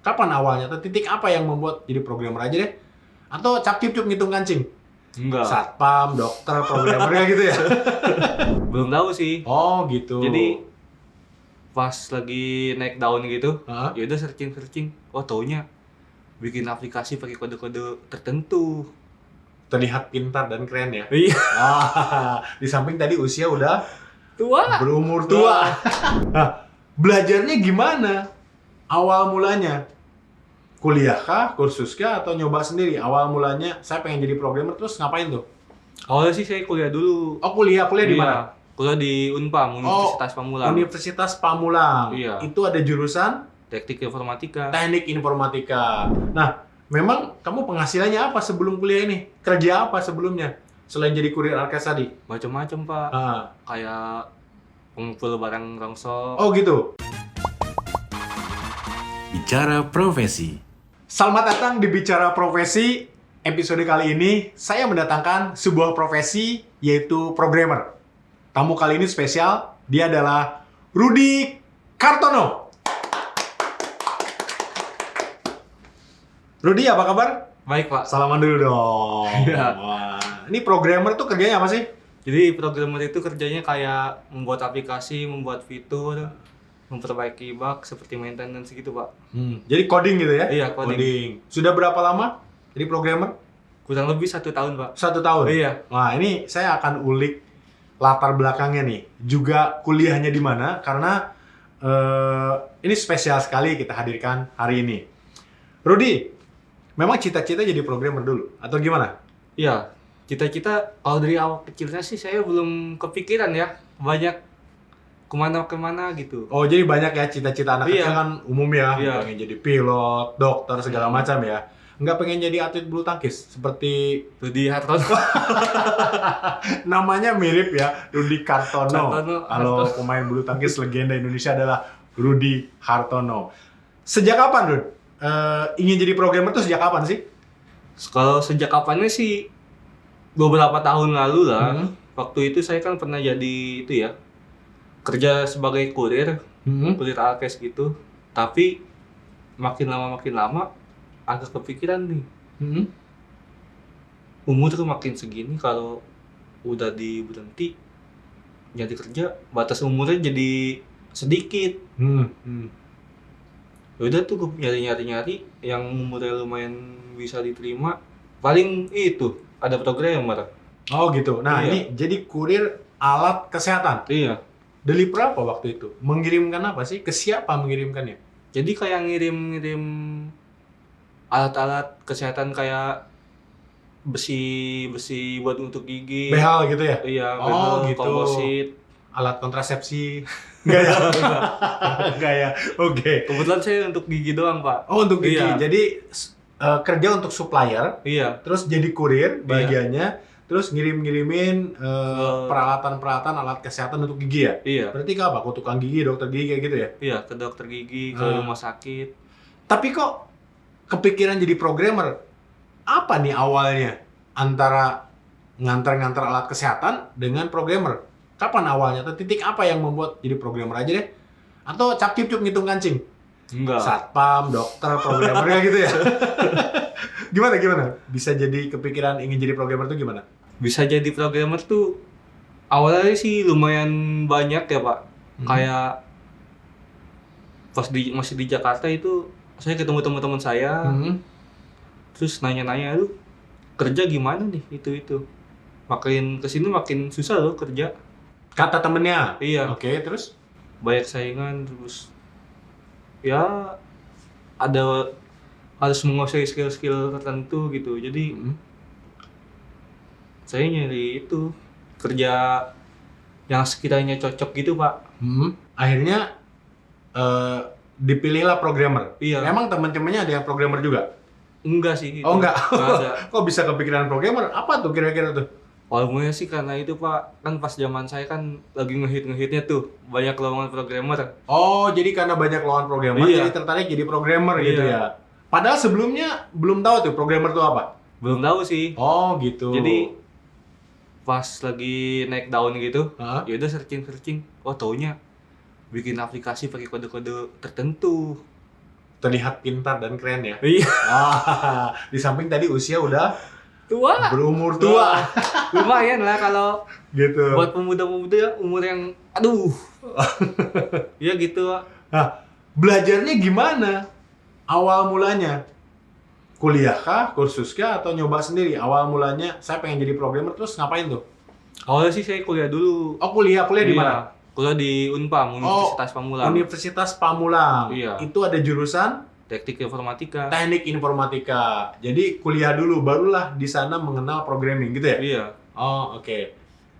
Kapan awalnya? Atau titik apa yang membuat jadi programmer aja deh? Atau cap-cip-cup ngitung kancing? Enggak. Satpam, dokter, programmer kayak gitu ya? Belum tahu sih. Oh gitu. Jadi pas lagi naik daun gitu, Hah? ya udah searching. Oh, taunya bikin aplikasi pakai kode-kode tertentu. Terlihat pintar dan keren ya? Iya. Di samping tadi usia udah Tua. berumur tua. Nah, belajarnya gimana? Awal mulanya? Kuliah kah? Kursus kah? Atau nyoba sendiri? Awal mulanya saya pengen jadi programmer terus ngapain tuh? Awalnya sih saya kuliah dulu. Oh kuliah di Iya. mana? Kuliah di Unpam, Universitas Pamulang. Universitas Pamulang. Iya. Itu ada jurusan Teknik Informatika. Teknik Informatika. Nah, memang kamu penghasilannya apa sebelum kuliah ini? Kerja apa sebelumnya? Selain jadi kurir Alkes tadi? Macam-macam, Pak. Ah. Kayak pengumpul barang rongsok. Oh gitu. Bicara profesi. Selamat datang di Bicara Profesi. Episode kali ini saya mendatangkan sebuah profesi yaitu programmer. Tamu kali ini spesial, dia adalah Rudy Kartono. Rudy, apa kabar? Baik, Pak. Salaman dulu dong. Iya. Wah, ini programmer tuh kerjanya apa sih? Jadi programmer itu kerjanya kayak membuat aplikasi, membuat fitur, memperbaiki bug seperti maintenance gitu, Pak. Jadi coding gitu ya? Iya, coding. Sudah berapa lama jadi programmer? Kurang lebih 1 tahun, Pak. 1 tahun? Iya. Wah, ini saya akan ulik latar belakangnya nih. Juga kuliahnya di mana, karena ini spesial sekali kita hadirkan hari ini. Rudy, memang cita-cita jadi programmer dulu? Atau gimana? Iya. Cita-cita kalau dari awal kecilnya sih saya belum kepikiran ya. Banyak kemana-kemana gitu. Oh, jadi banyak ya cita-cita anak Iya. kecil kan umum ya. Iya. Pengen jadi pilot, dokter, segala macam ya. Nggak pengen jadi atlet bulu tangkis seperti Rudy Hartono. namanya mirip ya, Rudy Kartono. Kartono. Kalau pemain bulu tangkis legenda Indonesia adalah Rudy Hartono. Sejak kapan, Rud? Ingin jadi programmer tuh sejak kapan sih? Kalau sejak kapannya sih beberapa tahun lalu lah. Hmm. Waktu itu saya kan pernah jadi itu ya. Kerja sebagai kurir, kurir Alkes gitu. Tapi makin lama agak kepikiran nih. Umur tuh makin segini kalau udah berhenti jadi kerja, batas umurnya jadi sedikit. Udah tuh gue nyari yang umurnya lumayan bisa diterima. Paling itu ada programmer. Oh gitu. Nah Iya. ini jadi kurir alat kesehatan. Iya. Deliver apa waktu itu? Mengirimkan apa sih? Ke siapa mengirimkannya? Jadi kayak ngirim alat-alat kesehatan kayak besi buat untuk gigi. Behal gitu ya? Iya, Oh, behel, gitu. komposit. Alat kontrasepsi? Enggak ya? Enggak ya? Oke. Kebetulan saya untuk gigi doang, Pak. Oh untuk gigi. Iya. Jadi kerja untuk supplier, Iya. terus jadi kurir bagiannya, terus ngirimin peralatan-peralatan alat kesehatan untuk gigi ya? Iya. Berarti ke apa? Ke tukang gigi, dokter gigi kayak gitu ya? Iya, ke dokter gigi, ke rumah sakit. Tapi kok kepikiran jadi programmer? Apa nih awalnya antara nganter-nganter alat kesehatan dengan programmer? Kapan awalnya? Atau titik apa yang membuat jadi programmer aja deh? Atau cap-cip-cup ngitung kancing? Enggak. Satpam, dokter, programmer kayak gitu ya? Gimana? Bisa jadi kepikiran ingin jadi programmer tuh gimana? Bisa jadi programmer tuh awalnya sih lumayan banyak ya, Pak. Kayak pas masih di Jakarta itu saya ketemu teman-teman saya, terus nanya-nanya, lu kerja gimana nih itu. Makin kesini makin susah loh kerja. Kata temennya? Iya. Oke, terus? Banyak saingan, terus ya harus menguasai skill-skill tertentu gitu. Jadi saya nyari itu kerja yang sekiranya cocok gitu, Pak. Akhirnya dipilihlah programmer. Iya. Emang teman-temannya ada yang programmer juga? Enggak sih. Oh enggak? Nggak ada. Kok bisa kepikiran programmer? Apa tuh kira-kira tuh? Awalnya sih karena itu, Pak, kan pas zaman saya kan lagi ngehit-ngehitnya tuh banyak lowongan programmer. Oh, jadi karena banyak lowongan programmer, Iya. jadi tertarik jadi programmer Iya. gitu ya? Padahal sebelumnya belum tahu tuh programmer tuh apa? Belum tahu sih. Oh gitu. Jadi pas lagi naik daun gitu, Hah? ya udah searching. Oh, taunya bikin aplikasi pakai kode-kode tertentu. terlihat pintar dan keren ya. Iya. Di samping tadi usia udah Tua. berumur tua. Lumayan lah kalau Gitu. buat pemuda-pemuda umur yang aduh. Ya gitu, Pak. Nah, belajarnya gimana? Awal mulanya? Kuliah kah, kursus kah, atau nyoba sendiri? Awal mulanya saya pengen jadi programmer, terus ngapain tuh? Awalnya sih saya kuliah dulu. Oh, kuliah di Iya. mana? Kuliah di Unpam, Universitas Pamulang. Universitas Pamulang. Iya. Itu ada jurusan Teknik Informatika. Teknik Informatika. Jadi kuliah dulu, barulah di sana mengenal programming gitu ya? Iya. Oh, oke.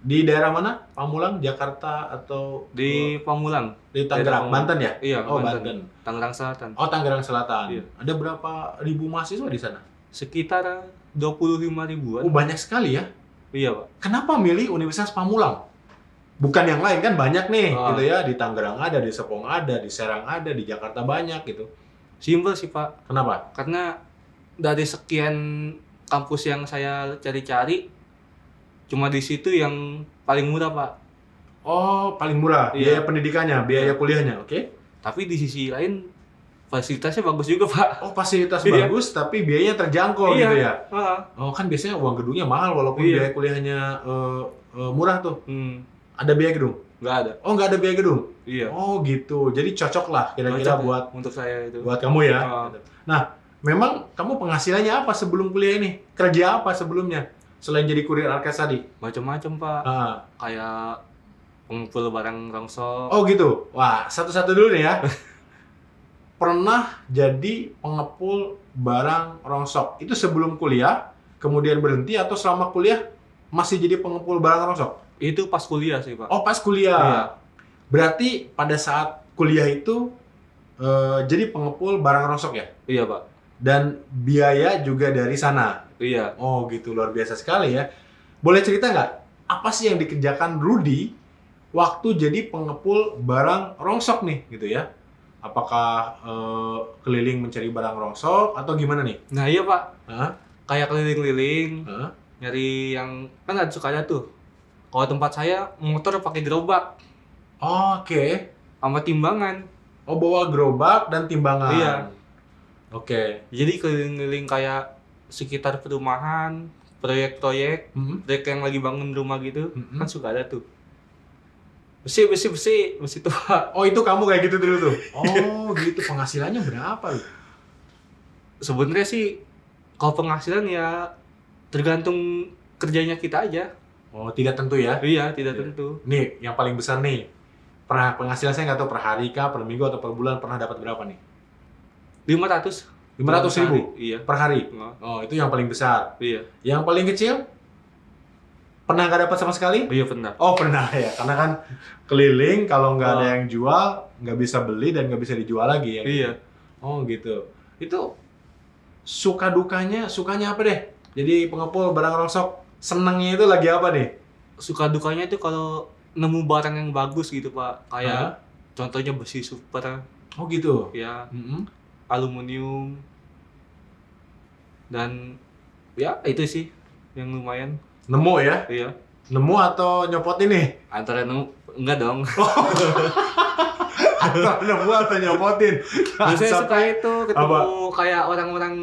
Di daerah mana? Pamulang, Jakarta, atau Di Pamulang. di daerah Tangerang, Pamulang. Banten ya? Iya, Oh, Banten. Banten. Tangerang Selatan. Oh, Tangerang Selatan. Iya. Ada berapa ribu mahasiswa di sana? Sekitar 25 ribuan. Oh, banyak sekali ya. Iya, Pak. Kenapa milih Universitas Pamulang? Bukan yang lain kan banyak nih, Oh. gitu ya. Di Tangerang ada, di Serpong ada, di Serang ada, di Jakarta banyak gitu. Simpel sih, Pak. Kenapa? Karena dari sekian kampus yang saya cari-cari, cuma di situ yang paling murah, Pak. Oh, paling murah. Iya. Biaya pendidikannya, biaya kuliahnya, oke? Tapi di sisi lain, fasilitasnya bagus juga, Pak. Oh, fasilitas Iya. bagus, tapi biayanya terjangkau Iya. gitu ya? Heeh. Oh, kan biasanya uang gedungnya mahal, walaupun Iya. biaya kuliahnya murah tuh. Ada biaya gedung? Nggak ada. Oh, nggak ada biaya gedung? Iya. Oh, gitu. Jadi cocok lah kira-kira Cocok buat untuk saya itu. kamu ya. Oh. Nah, memang kamu penghasilannya apa sebelum kuliah ini? Kerja apa sebelumnya? Selain jadi kurir orkes tadi? Macam-macam, Pak. Ah. Kayak pengumpul barang rongsok. Oh gitu. Wah, satu-satu dulu nih ya. Pernah jadi pengepul barang rongsok. Itu sebelum kuliah, kemudian berhenti, atau selama kuliah masih jadi pengepul barang rongsok? Itu pas kuliah sih, Pak. Oh, pas kuliah. Iya. Berarti pada saat kuliah itu jadi pengepul barang rongsok ya? Iya, Pak. Dan biaya juga dari sana? Iya. Oh gitu, luar biasa sekali ya. Boleh cerita nggak, apa sih yang dikerjakan Rudy waktu jadi pengepul barang rongsok nih, gitu ya? Apakah keliling mencari barang rongsok, atau gimana nih? Nah, iya, Pak. Hah? Kayak keliling-keliling, Hah? nyari yang kan ada suka ada tuh. Kalau tempat saya motor pakai gerobak Oke. sama timbangan. Oh, bawa gerobak dan timbangan. Iya. Oke. Jadi keliling-keliling kayak sekitar perumahan, proyek-proyek, Mhm. proyek yang lagi bangun rumah gitu, Mhm. kan suka ada tuh. Besi tua. Oh, itu kamu kayak gitu dulu tuh? Oh, gitu. Penghasilannya berapa lu? Sebenarnya sih kalau penghasilan ya tergantung kerjanya kita aja. Oh, tidak tentu ya? Iya, tidak Iya. tentu. Nih, yang paling besar nih. Pernah penghasilan saya nggak tahu per hari kah, per minggu, atau per bulan, pernah dapat berapa nih? 500. 500.000 Iya. per hari? Oh, Oh, itu yang paling besar. iya. Yang paling kecil? Pernah nggak dapat sama sekali? Iya pernah. Oh, pernah ya. Karena kan keliling, kalau nggak ada Oh. yang jual, nggak bisa beli dan nggak bisa dijual lagi ya. Iya. Oh, gitu. Itu sukanya apa deh? Jadi pengepul barang rongsok, senangnya itu lagi apa nih? Suka dukanya tuh kalau nemu barang yang bagus gitu, Pak. Hah? Kayak contohnya besi super, Oh, gitu. ya Mm-mm. aluminium. Dan ya itu sih yang lumayan. Nemu ya? Iya. Nemu atau nyopot ini? Antara nemu enggak dong. Atau nemu atau nyopotin? Biasanya Asap. suka itu ketemu kayak orang-orang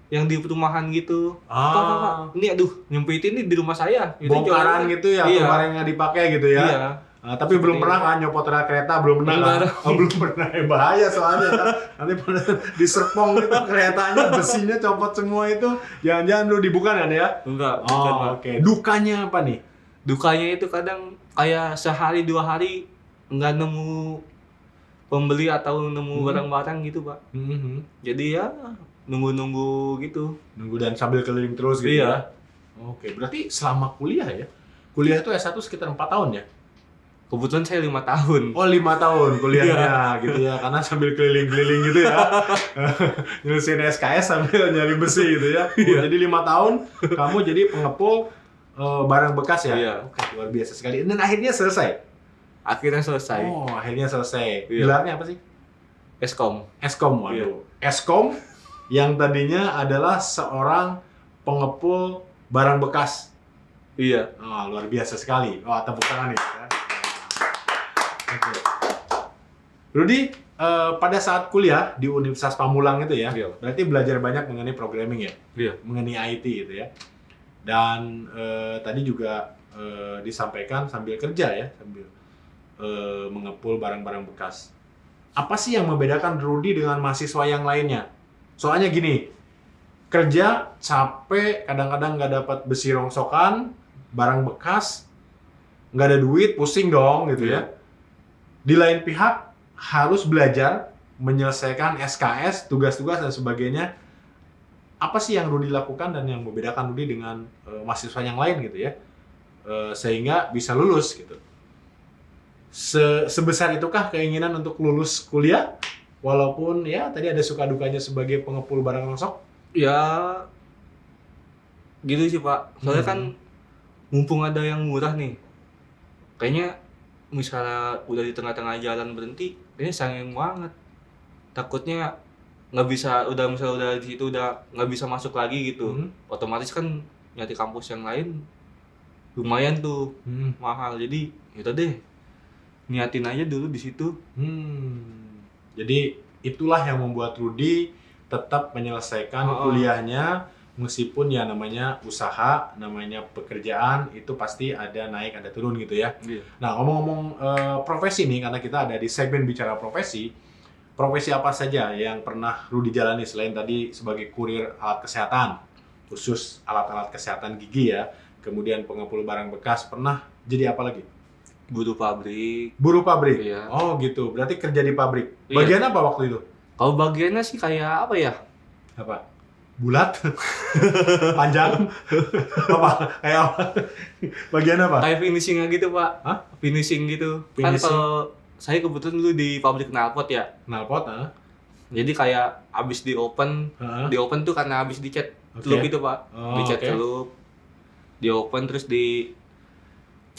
yang di perumahan gitu. Pak, ini aduh, nyempitin ini di rumah saya. Gitu, Bongkaran jualannya. gitu ya, Iya. kemarin nggak dipakai gitu ya? Iya. Tapi belum Seperti pernah itu. kan nyopot rel kereta, belum pernah Enggak kan? dong. Oh, belum pernah, bahaya soalnya kan. Nanti pada di Serpong itu keretanya, besinya copot semua itu, jangan-jangan lu dibuka kan ya? Enggak, bukan, Pak. Oke. Dukanya apa nih? Dukanya itu kadang kayak sehari 2 hari nggak nemu pembeli atau nemu barang-barang gitu, Pak. Mhm. Jadi ya nunggu-nunggu gitu. Nunggu dan sambil keliling terus gitu Iya. ya? Oke, berarti selama kuliah ya? Kuliah itu S1 sekitar 4 tahun ya? Kebetulan saya 5 tahun. Oh, 5 tahun kuliahnya gitu ya, karena sambil keliling-keliling gitu ya. Nyelesain SKS sambil nyari besi gitu ya. Oh, jadi 5 tahun kamu jadi pengepul barang bekas ya? Iya. Oke, luar biasa sekali. Dan akhirnya selesai? Akhirnya selesai. Oh, akhirnya selesai. Iya. Gelarnya apa sih? Eskom. Eskom, waduh. Eskom yang tadinya adalah seorang pengepul barang bekas. Iya. Oh, luar biasa sekali. Wah, tepuk tangan nih. Ya. Oke. Rudy, pada saat kuliah di Universitas Pamulang itu ya, Iya. berarti belajar banyak mengenai programming ya, Iya. mengenai IT gitu ya. Dan tadi juga disampaikan sambil kerja ya, sambil mengepul barang-barang bekas. Apa sih yang membedakan Rudy dengan mahasiswa yang lainnya? Soalnya gini, kerja capek, kadang-kadang nggak dapat besi rongsokan, barang bekas, nggak ada duit, pusing dong gitu ya. Di lain pihak harus belajar menyelesaikan SKS, tugas-tugas dan sebagainya. Apa sih yang Rudy lakukan dan yang membedakan Rudy dengan mahasiswa yang lain gitu ya, sehingga bisa lulus gitu. Sebesar itukah keinginan untuk lulus kuliah, walaupun ya tadi ada suka dukanya sebagai pengepul barang rongsok? Ya gitu sih Pak. Soalnya kan mumpung ada yang murah nih. Kayaknya misalnya udah di tengah-tengah jalan berhenti, kayaknya sayang banget. Takutnya nggak bisa, misalnya udah di situ udah nggak bisa masuk lagi gitu. Otomatis kan nyari kampus yang lain lumayan tuh mahal. Jadi yaudah deh, niatin aja dulu di situ. Jadi itulah yang membuat Rudy tetap menyelesaikan kuliahnya, meskipun ya namanya usaha, namanya pekerjaan, itu pasti ada naik ada turun gitu ya. Iya. Nah, ngomong-ngomong profesi nih, karena kita ada di segmen bicara profesi apa saja yang pernah Rudy jalani selain tadi sebagai kurir alat kesehatan, khusus alat-alat kesehatan gigi ya, kemudian pengepul barang bekas, pernah jadi apa lagi? Buruh pabrik. Buruh pabrik? Iya. Oh gitu, berarti kerja di pabrik. Iya. Bagian apa waktu itu? Kalau bagiannya sih kayak apa ya? Apa? Bulat? Panjang? Apa? Kayak apa? Bagian apa? Kayak finishingnya gitu Pak. Hah? Finishing gitu. Finishing? Kan kalau saya kebetulan dulu di pabrik knalpot ya. Knalpot, Jadi kayak abis di open tuh karena abis dicat celup itu Pak. Oh, Dicat oke. celup, di open terus di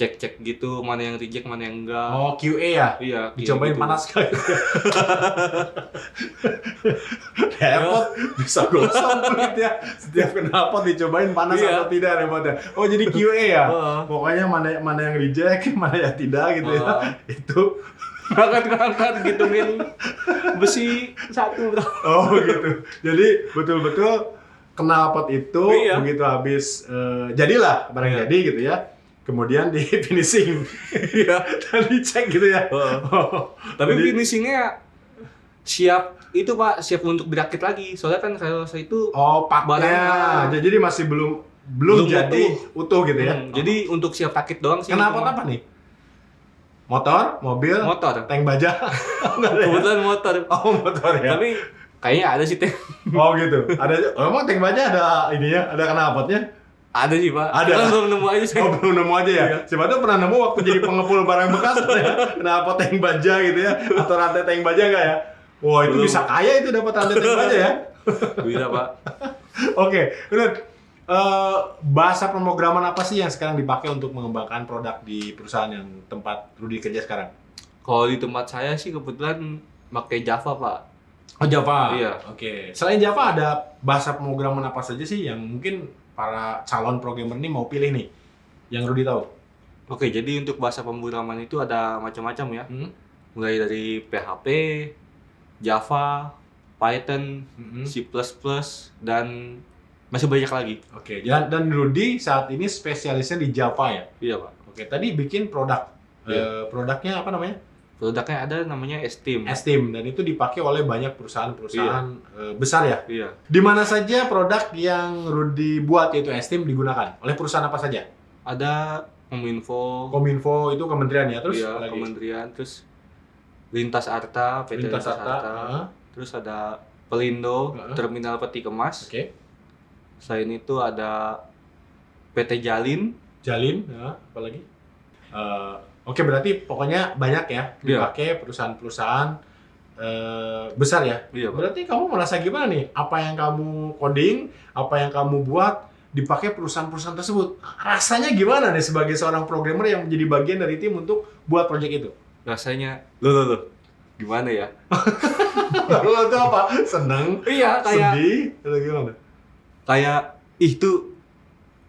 cek gitu mana yang reject mana yang enggak. Oh, QA ya? Iya. kayak Dicobain gitu. panas kali. Repot, bisa gosong kulitnya. Setiap knalpot dicobain panas Iya. atau tidak repotnya. Oh, jadi QA ya? Heeh. Pokoknya mana yang reject, mana yang tidak gitu ya. Itu. Ngangkat gitungin besi satu bro. Oh gitu. Jadi betul-betul knalpot itu Iya. begitu habis jadilah barang Iya. jadi gitu ya. Kemudian di finishing Iya. dan dicek gitu ya. Oh, Tapi jadi- finishingnya siap itu Pak, siap untuk dirakit lagi. Soalnya kan kalau saya itu oh paknya. barang- Jadi masih belum Belum jadi utuh gitu ya. Jadi untuk siap rakit doang sih. Knalpot cuma apa nih? Motor, mobil, motor. tank baja. Enggak ada ya? Kebetulan motor. Oh, motor ya. Tapi kayaknya ada sih teh. Oh gitu. Ada emang tank baja ada ininya, ada knalpotnya? Ada sih Pak. Ada. Kan belum nemu aja saya. Oh, belum nemu aja ya? Siapa tuh pernah nemu waktu jadi pengepul barang bekas ya? Knalpot tank baja gitu ya? Atau rantai tank baja nggak ya? Wah, itu Belum. bisa kaya itu dapat rantai tank baja ya? Bisa Pak. Oke, Rud. Bahasa pemrograman apa sih yang sekarang dipakai untuk mengembangkan produk di perusahaan yang tempat Rudy kerja sekarang? Kalau di tempat saya sih kebetulan pakai Java Pak. Oh, Java. Iya. Oke. Selain Java ada bahasa pemrograman apa saja sih yang mungkin para calon programmer ini mau pilih nih? Yang Rudy tahu? Oke, jadi untuk bahasa pemrograman itu ada macam-macam ya. Mulai dari PHP, Java, Python, C++, dan masih banyak lagi. Oke. Dan Rudy saat ini spesialisnya di Java ya? Iya Pak. Oke. Tadi bikin produk. Iya. Produknya apa namanya? Produknya ada namanya Esteem. Esteem. Dan itu dipakai oleh banyak perusahaan-perusahaan besar ya? Iya. Di mana saja produk yang Rudy buat yaitu Esteem digunakan? Oleh perusahaan apa saja? Ada Kominfo, Kominfo itu kementerian ya? Terus iya, apa lagi? kementerian, terus Lintas Arta, PT Lintas Lintas Arta. Arta. Terus ada Pelindo, Terminal Peti Kemas. Oke. Selain itu ada PT Jalin. Jalin, ya, apa lagi? Oke, berarti pokoknya banyak ya dipakai perusahaan-perusahaan besar ya. Iya, Pak. Berarti kamu merasa gimana nih? Apa yang kamu coding, apa yang kamu buat dipakai perusahaan-perusahaan tersebut? Rasanya gimana nih sebagai seorang programmer yang menjadi bagian dari tim untuk buat project itu? Rasanya, loh. Gimana ya? Lo tuh apa? Seneng? Iya, kayak Sedih? Atau gimana? itu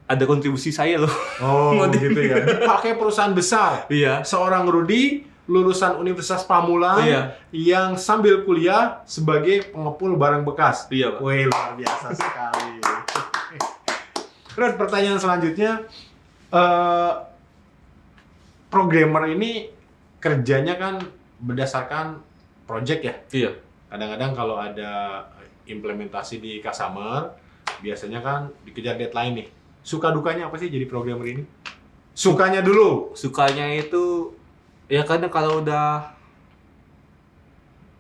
ada kontribusi saya loh. Oh, Ngoding. gitu ya. Dipakai perusahaan besar. Iya. Seorang Rudy lulusan Universitas Pamulang Iya. yang sambil kuliah sebagai pengepul barang bekas. Iya, Pak. Wih, luar biasa sekali. Terus pertanyaan selanjutnya, programmer ini kerjanya kan berdasarkan project ya. Iya. Kadang-kadang kalau ada implementasi di customer, biasanya kan dikejar deadline nih. Suka dukanya apa sih jadi programmer ini? Sukanya dulu. Sukanya itu ya kadang kalau udah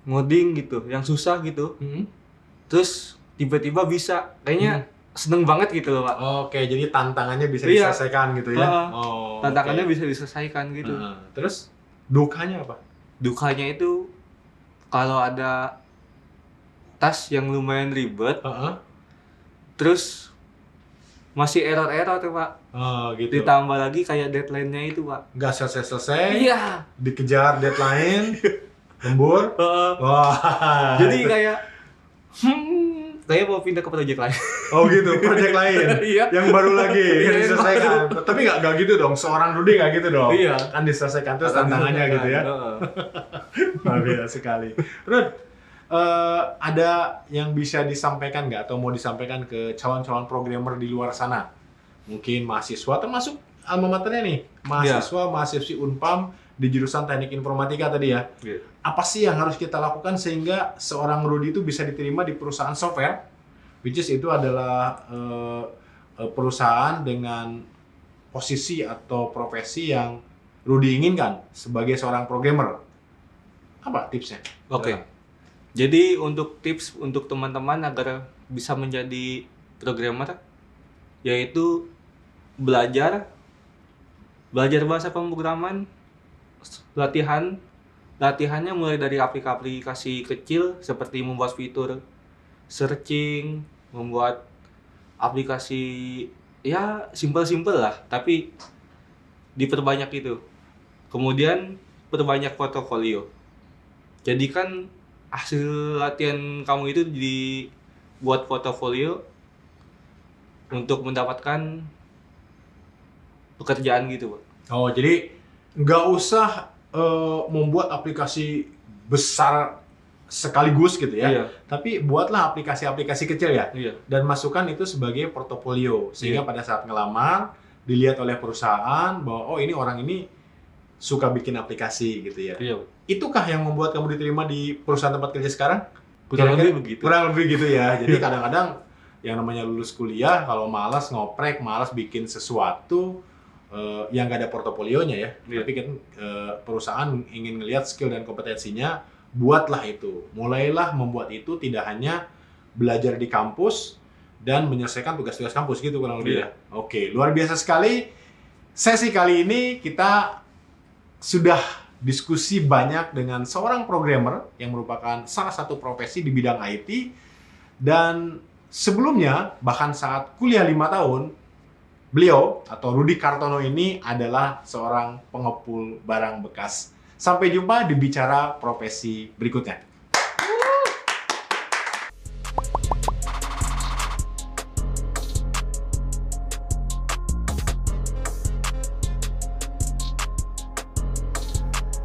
ngoding gitu, yang susah gitu, terus tiba-tiba bisa, kayaknya seneng banget gitu loh, Pak. Oke, jadi tantangannya bisa Iya. diselesaikan gitu ya. Tantangannya oke. bisa diselesaikan gitu. Terus dukanya apa? Dukanya itu kalau ada tas yang lumayan ribet, terus masih error-error tuh, Pak. Oh, gitu. Ditambah lagi kayak deadline-nya itu, Pak. Nggak selesai-selesai, Iya. dikejar deadline, lembur. Wah. Jadi kayak kayak mau pindah ke project lain. Oh gitu, project lain. Iya. Yang baru lagi Iya, yang diselesaikan. Tapi nggak gitu dong, seorang Rudy nggak gitu dong. Iya. Kan diselesaikan terus tantangannya gitu ya. Luar biasa sekali. Rud, ada yang bisa disampaikan nggak atau mau disampaikan ke calon-calon programmer di luar sana? Mungkin mahasiswa, termasuk alma maternya nih, mahasiswa, mahasiswi Unpam di jurusan Teknik Informatika tadi ya. Iya. Apa sih yang harus kita lakukan sehingga seorang Rudy itu bisa diterima di perusahaan software, which is itu adalah perusahaan dengan posisi atau profesi yang Rudy inginkan sebagai seorang programmer. Apa tipsnya? Oke. Jadi untuk tips untuk teman-teman agar bisa menjadi programmer, yaitu belajar bahasa pemrograman, latihannya mulai dari aplikasi kecil seperti membuat fitur searching, membuat aplikasi ya simpel-simpel lah, tapi diperbanyak itu. Kemudian perbanyak portofolio. Jadikan hasil latihan kamu itu dibuat portofolio untuk mendapatkan pekerjaan gitu, Pak. Oh, jadi nggak usah membuat aplikasi besar sekaligus gitu ya. Iya. Tapi buatlah aplikasi-aplikasi kecil ya. Iya. Dan masukkan itu sebagai portofolio sehingga pada saat ngelamar dilihat oleh perusahaan bahwa oh ini orang ini suka bikin aplikasi gitu ya. Iya. Itukah yang membuat kamu diterima di perusahaan tempat kerja sekarang? Kurang Kira-kira- lebih begitu. Kurang lebih gitu ya. Jadi kadang-kadang yang namanya lulus kuliah kalau malas ngoprek, malas bikin sesuatu yang nggak ada portofolionya ya. Iya. Tapi kan perusahaan ingin ngelihat skill dan kompetensinya, buatlah itu. Mulailah membuat itu tidak hanya belajar di kampus dan menyelesaikan tugas-tugas kampus gitu kurang lebih Iya. ya. Oke, luar biasa sekali. Sesi kali ini kita sudah diskusi banyak dengan seorang programmer yang merupakan salah satu profesi di bidang IT, dan sebelumnya bahkan saat kuliah 5 tahun beliau atau Rudy Kartono ini adalah seorang pengepul barang bekas. Sampai jumpa di Bicara Profesi berikutnya.